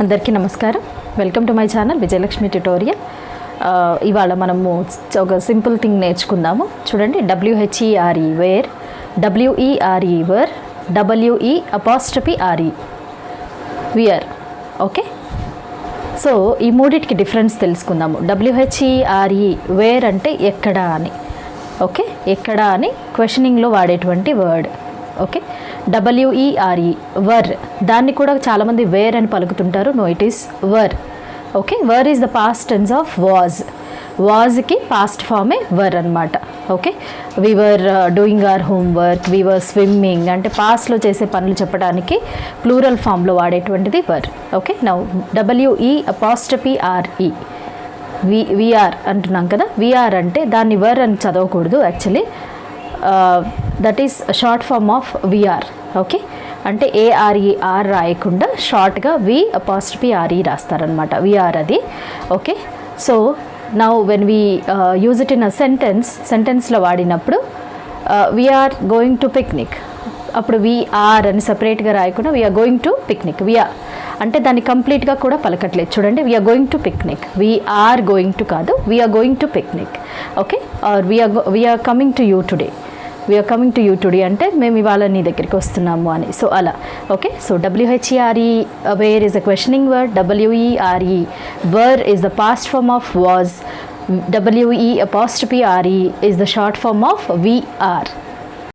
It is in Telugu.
అందరికీ నమస్కారం. Welcome to my channel Vijayalakshmi tutorial. ఇవాళ మనము ఒక సింపుల్ థింగ్ నేర్చుకుందాము. చూడండి, WHERE where, WERE were, WE''RE we're. Okay, so ఈ మూడిటికి డిఫరెన్స్ తెలుసుకుందాము. WHERE వేర్ అంటే ఎక్కడ అని. ఓకే, ఎక్కడ అని క్వశ్చనింగ్లో వాడేటువంటి వర్డ్. ఓకే, WERE వర్, దాన్ని కూడా చాలామంది వేర్ అని పలుకుతుంటారు. No, it is were. Okay, were is the past tense of was. వాజ్కి పాస్ట్ ఫామే వర్ అనమాట. Okay, we were doing our homework, we were swimming అంటే పాస్ట్లో చేసే పనులు చెప్పడానికి ప్లూరల్ ఫామ్లో వాడేటువంటిది were. Okay, now WE''RE we're అంటున్నాం కదా. వీఆర్ అంటే దాన్ని వర్ అని చదవకూడదు actually. That is short form of we're. Okay, అంటే ARER రాయకుండా షార్ట్గా V'RE రాస్తారనమాట. వీఆర్ అది. Okay, so now when we use it in a సెంటెన్స్లో వాడినప్పుడు వీఆర్ గోయింగ్ టు పిక్నిక్, అప్పుడు వీఆర్ అని సపరేట్గా రాయకుండా we're going to picnic. We're అంటే దాన్ని కంప్లీట్గా కూడా పలకట్లేదు. చూడండి, we're going to picnic, we're going to కాదు, we're going to picnic. Okay, or we're coming to you today, we're coming to you today అంటే మేము ఇవాళ నీ దగ్గరికి వస్తున్నాము అని. సో అలా. Okay, so WHERE where is a questioning word. WERE were is the past form of was. WE''RE is the short form of VR.